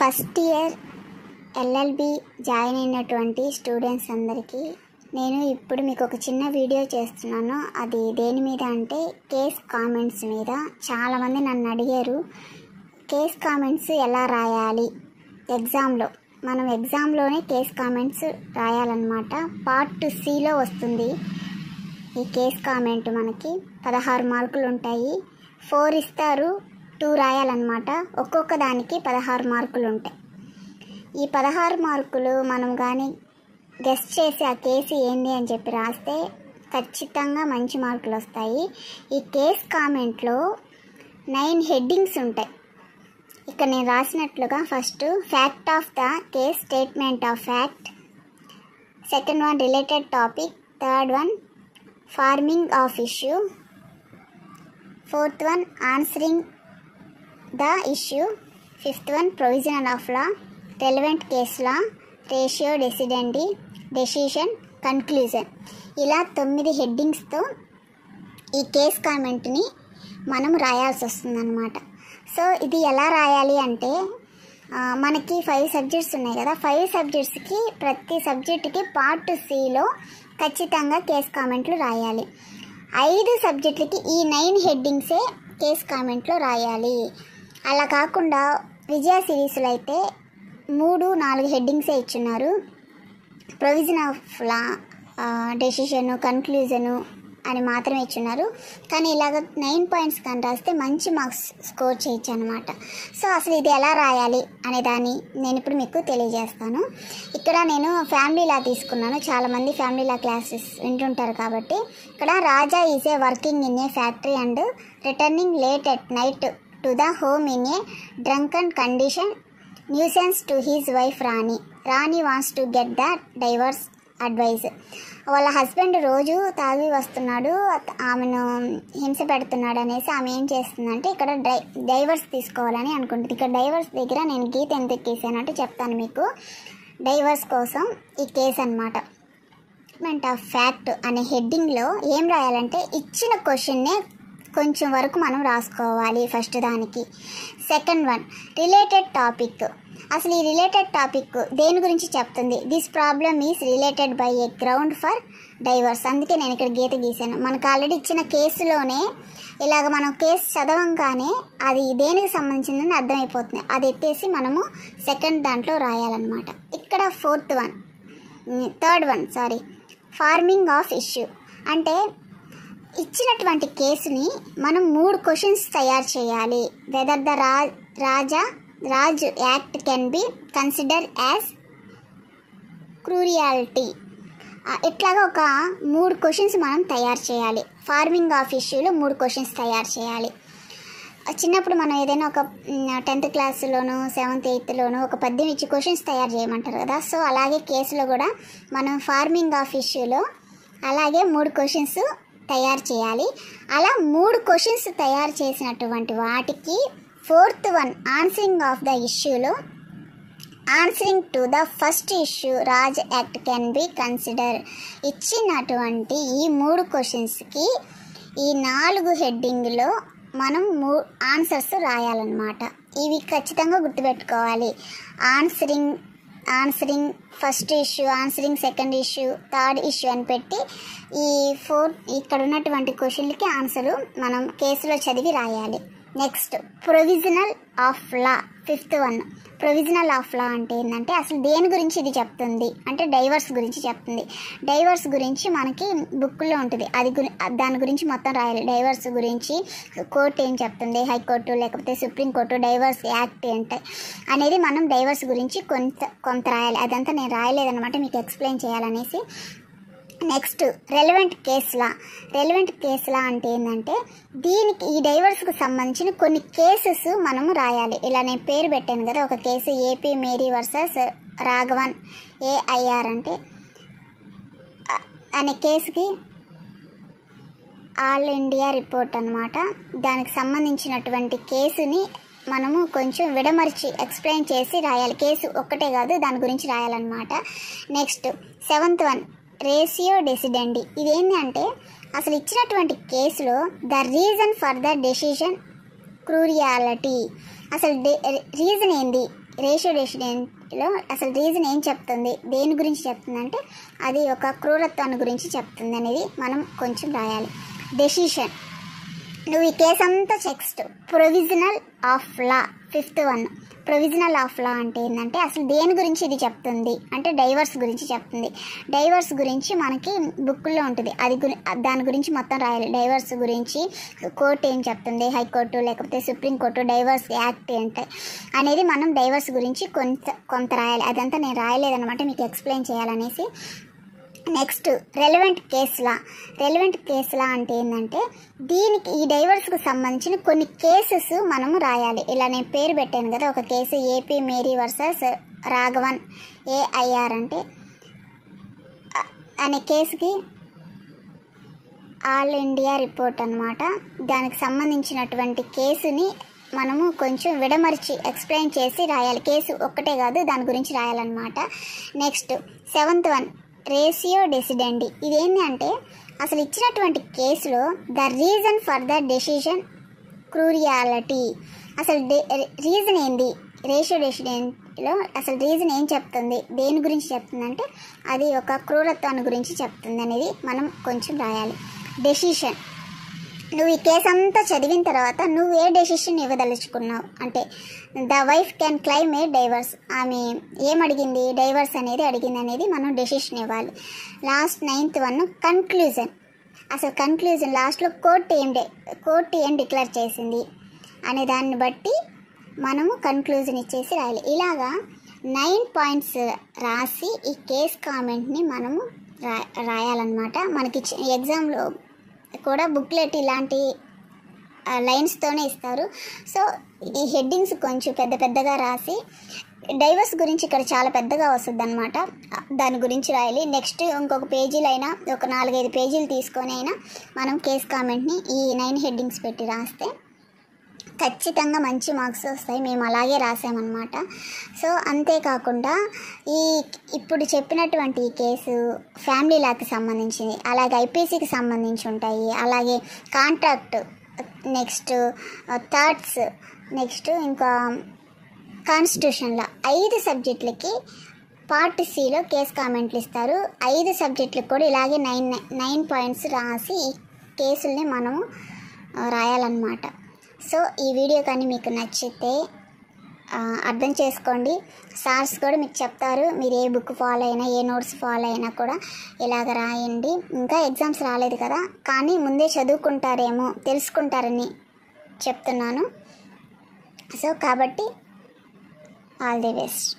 First year LLB join అయినటువంటి students అందరికీ నేను ఇప్పుడు మీకు ఒక చిన్న వీడియో చేస్తున్నాను. అది దేని మీద అంటే కేస్ కామెంట్స్ మీద. చాలామంది నన్ను అడిగారు కేస్ కామెంట్స్ ఎలా రాయాలి ఎగ్జామ్లో. మనం ఎగ్జామ్లోనే కేస్ కామెంట్స్ రాయాలన్నమాట. పార్ట్ సిలో వస్తుంది ఈ కేస్ కామెంట్. మనకి 16 మార్కులు ఉంటాయి. 4 ఇస్తారు, 2 రాయాలన్నమాట. ఒక్కొక్క దానికి 16 మార్కులు ఉంటాయి. ఈ 16 మార్కులు మనం కానీ గెస్ చేసి ఆ కేసు ఏంది అని చెప్పి రాస్తే ఖచ్చితంగా మంచి మార్కులు వస్తాయి. ఈ కేస్ కామెంట్లో 9 హెడ్డింగ్స్ ఉంటాయి. ఇక్కడ నేను రాసినట్లుగా first fact of the case, statement of fact. Second one related topic. Third one forming of issue. Fourth one answering the issue. Fifth one provisional of law, relevant case law, ratio decidendi, decision, conclusion. ఇలా 9 హెడ్డింగ్స్తో ఈ case కామెంట్ని మనం రాయాల్సి వస్తుందన్నమాట. So ఇది ఎలా రాయాలి అంటే మనకి 5 సబ్జెక్ట్స్ ఉన్నాయి కదా. 5 సబ్జెక్ట్స్కి ప్రతి సబ్జెక్టుకి పార్ట్ సిలో ఖచ్చితంగా కేస్ కామెంట్లు రాయాలి. 5 సబ్జెక్టులకి ఈ 9 హెడ్డింగ్సే కేస్ కామెంట్లో రాయాలి. అలా కాకుండా విజయ సిరీస్లో అయితే 3-4 హెడ్డింగ్సే ఇచ్చున్నారు. Provision of law, decision, conclusion అని మాత్రమే ఇచ్చున్నారు. కానీ ఇలాగ 9 పాయింట్స్ కానీ రాస్తే మంచి మార్క్స్ స్కోర్ చేయొచ్చు అనమాట. సో అసలు ఇది ఎలా రాయాలి అనే దాన్ని నేను ఇప్పుడు మీకు తెలియజేస్తాను. ఇక్కడ నేను ఫ్యామిలీ లా తీసుకున్నాను. చాలామంది ఫ్యామిలీ లా క్లాసెస్ వింటుంటారు కాబట్టి. ఇక్కడ Raja is a working in a factory and returning late at night to the home in a drunken condition, nuisance to his wife Rani. Rani wants to get the divorce advice. వాళ్ళ husband రోజు తాగి వస్తున్నాడు, ఆమెను హింస పెడుతున్నాడు అనేసి ఆమె ఏం చేస్తుందంటే ఇక్కడ డైవర్స్ తీసుకోవాలని అనుకుంటుంది. ఇక్కడ డైవర్స్ దగ్గర నేను గీత ఎందుకు గీసానంటే చెప్తాను మీకు. డైవర్స్ కోసం ఈ కేసు అనమాట. స్టేట్మెంట్ ఆఫ్ ఫ్యాక్ట్ అనే హెడ్డింగ్లో ఏం రాయాలంటే ఇచ్చిన క్వశ్చన్నే కొంచెం వరకు మనం రాసుకోవాలి ఫస్ట్ దానికి. Second one related topic. అసలు ఈ రిలేటెడ్ టాపిక్ దేని గురించి చెప్తుంది? This problem is related by A ground for divorce. అందుకే నేను ఇక్కడ గీత గీసాను. మనకు ఆల్రెడీ ఇచ్చిన కేసులోనే ఇలాగ మనం కేసు చదవంగానే అది దేనికి సంబంధించిందని అర్థమైపోతుంది. అది ఎత్తేసి మనము సెకండ్ దాంట్లో రాయాలన్నమాట. ఇక్కడ third one forming of issue. అంటే ఇచ్చినటువంటి కేసుని మనం 3 క్వశ్చన్స్ తయారు చేయాలి. Whether the Raj act can be consider as cruelty. ఇట్లాగా ఒక 3 క్వశ్చన్స్ మనం తయారు చేయాలి. ఫార్మింగ్ ఆఫ్ ఇష్యూలో 3 క్వశ్చన్స్ తయారు చేయాలి. చిన్నప్పుడు మనం ఏదైనా ఒక 10th క్లాస్లోనూ 7th 8thలోనూ ఒక 10 ఇచ్చి క్వశ్చన్స్ తయారు చేయమంటారు కదా. సో అలాగే కేసులో కూడా మనం ఫార్మింగ్ ఆఫ్ ఇష్యూలో అలాగే 3 క్వశ్చన్స్ తయారు చేయాలి. అలా 3 క్వశ్చన్స్ తయారు చేసినటువంటి వాటికి 4th one answering of the ఇష్యూలో answering to the first issue Raj act can be consider. ఇచ్చినటువంటి ఈ 3 క్వశ్చన్స్కి ఈ 4 హెడ్డింగ్లో మనం ఆన్సర్స్ రాయాలన్నమాట. ఇవి ఖచ్చితంగా గుర్తుపెట్టుకోవాలి. Answering first issue, answering second issue, third issue అని పెట్టి ఈ 4 ఇక్కడ ఉన్నటువంటి క్వశ్చన్లకి ఆన్సరు మనం కేసులో చదివి రాయాలి. Next provisional of law. 5th one provisional of లా అంటే ఏంటంటే అసలు దేని గురించి ఇది చెప్తుంది అంటే డైవర్స్ గురించి చెప్తుంది. డైవర్స్ గురించి మనకి బుక్లో ఉంటుంది. దాని గురించి మొత్తం రాయాలి. డైవర్స్ గురించి కోర్టు ఏం చెప్తుంది, హైకోర్టు లేకపోతే సుప్రీంకోర్టు, డైవర్స్ యాక్ట్ ఏంటి అనేది మనం డైవర్స్ గురించి కొంత రాయాలి. అదంతా నేను రాయలేదన్నమాట, మీకు ఎక్స్ప్లెయిన్ చేయాలనేసి. నెక్స్ట్ రెలవెంట్ కేస్ లా. రెలవెంట్ కేస్ లా అంటే ఏంటంటే దీనికి ఈ డైవర్స్కి సంబంధించిన కొన్ని కేసెస్ మనము రాయాలి. ఇలా నేను పేరు పెట్టాను కదా, ఒక case AP Mary versus Raghavan AIR అంటే అనే కేసుకి ఆల్ ఇండియా రిపోర్ట్ అనమాట. దానికి సంబంధించినటువంటి కేసుని మనము కొంచెం విడమర్చి ఎక్స్ప్లెయిన్ చేసి రాయాలి. కేసు ఒక్కటే కాదు, దాని గురించి రాయాలన్నమాట. Next 7th one ratio decidendi. ఇదేంటి అంటే అసలు ఇచ్చినటువంటి కేసులో the reason for the decision cruelty. అసలు రీజన్ ఏంది రేషియో డెసిడెంట్లో అసలు రీజన్ ఏం చెప్తుంది, దేని గురించి చెప్తుంది అంటే అది ఒక క్రూరత్వాన్ని గురించి చెప్తుంది అనేది మనం కొంచెం రాయాలి. డెసిషన్, నువ్వు ఈ కేసు అంతా text. Provisional of law, 5th one. Provisional of లా అంటే ఏంటంటే అసలు దేని గురించి ఇది చెప్తుంది అంటే డైవర్స్ గురించి చెప్తుంది. డైవర్స్ గురించి మనకి బుక్లో ఉంటుంది, అది దాని గురించి మొత్తం రాయాలి. డైవర్స్ గురించి కోర్టు ఏం చెప్తుంది, హైకోర్టు లేకపోతే సుప్రీంకోర్టు డైవర్స్ యాక్ట్ ఏంటి అనేది మనం డైవర్స్ గురించి కొంత రాయాలి. అదంతా నేను రాయలేదన్నమాట, మీకు ఎక్స్ప్లెయిన్ చేయాలనేసి. Next relevant case law. Relevant case law అంటే ఏంటంటే దీనికి ఈ డైవర్స్కు సంబంధించిన కొన్ని కేసెస్ మనము రాయాలి. ఇలా నేను పేరు పెట్టాను కదా, ఒక case AP Mary versus Raghavan AIR అంటే అనే కేసుకి ఆల్ ఇండియా రిపోర్ట్ అన్నమాట. దానికి సంబంధించినటువంటి కేసుని మనము కొంచెం విడమర్చి ఎక్స్ప్లెయిన్ చేసి రాయాలి. కేసు ఒక్కటే కాదు, దాని గురించి రాయాలన్నమాట. Next 7th one ratio decidendi. ఇదేంటి అంటే అసలు ఇచ్చినటువంటి కేసులో the reason for the decision cruelty, అసలు రీజన్ ఏంది, రేషియో డెసిడెంట్లో అసలు రీజన్ ఏం చెప్తుంది, దేని గురించి చెప్తుంది అంటే అది ఒక క్రూరత్వాన్ని గురించి చెప్తుంది అనేది మనం కొంచెం రాయాలి. డెసిషన్, నువ్వు ఈ కేసు అంతా చదివిన తర్వాత నువ్వు ఏ డెసిషన్ ఇవ్వదలుచుకున్నావు అంటే the wife can claim A divorce. ఆమె ఏమడిగింది, డైవర్స్ అనేది అడిగింది అనేది మనం డెసిషన్ ఇవ్వాలి. లాస్ట్ 9th వన్ కన్క్లూజన్, అసలు కన్క్లూజన్ లాస్ట్లో కోర్టు ఏం డిక్లేర్ చేసింది అనే దాన్ని బట్టి మనము కన్క్లూజన్ ఇచ్చేసి రాయాలి. ఇలాగా 9 పాయింట్స్ రాసి ఈ కేస్ కామెంట్ని మనము రాయాలన్నమాట. మనకి ఎగ్జామ్లో కూడా బుక్లెట్ ఇలాంటి లైన్స్తోనే ఇస్తారు. సో ఈ హెడ్డింగ్స్ కొంచెం పెద్దగా రాసి డైవర్స్ గురించి ఇక్కడ చాలా పెద్దగా వస్తుంది అనమాట, దాని గురించి రాయాలి. నెక్స్ట్ ఇంకొక పేజీలు అయినా ఒక 4-5 పేజీలు తీసుకొని అయినా మనం కేస్ కామెంట్ని ఈ 9 హెడ్డింగ్స్ పెట్టి రాస్తే ఖచ్చితంగా మంచి మార్క్స్ వస్తాయి. మేము అలాగే రాసామన్నమాట. సో అంతేకాకుండా ఇప్పుడు చెప్పినటువంటి ఈ కేసు ఫ్యామిలీ లాకి సంబంధించింది, అలాగే ఐపీసీకి సంబంధించి ఉంటాయి, అలాగే కాంట్రాక్ట్, నెక్స్ట్ థాట్స్, నెక్స్ట్ ఇంకా కాన్స్టిట్యూషన్లో 5 సబ్జెక్టులకి పార్ట్ సిలో కేస్ కామెంట్లు ఇస్తారు. 5 సబ్జెక్టులకు కూడా ఇలాగే 9 పాయింట్స్ రాసి ఈ కేసుల్ని మనము రాయాలన్నమాట. సో ఈ వీడియో కానీ మీకు నచ్చితే అర్థం చేసుకోండి. సార్స్ కూడా మీకు చెప్తారు, మీరు ఏ బుక్ ఫాలో అయినా ఏ నోట్స్ ఫాలో అయినా కూడా ఇలాగ రాయండి. ఇంకా ఎగ్జామ్స్ రాలేదు కదా, కానీ ముందే చదువుకుంటారేమో తెలుసుకుంటారని చెప్తున్నాను. సో కాబట్టి ఆల్ ది బెస్ట్.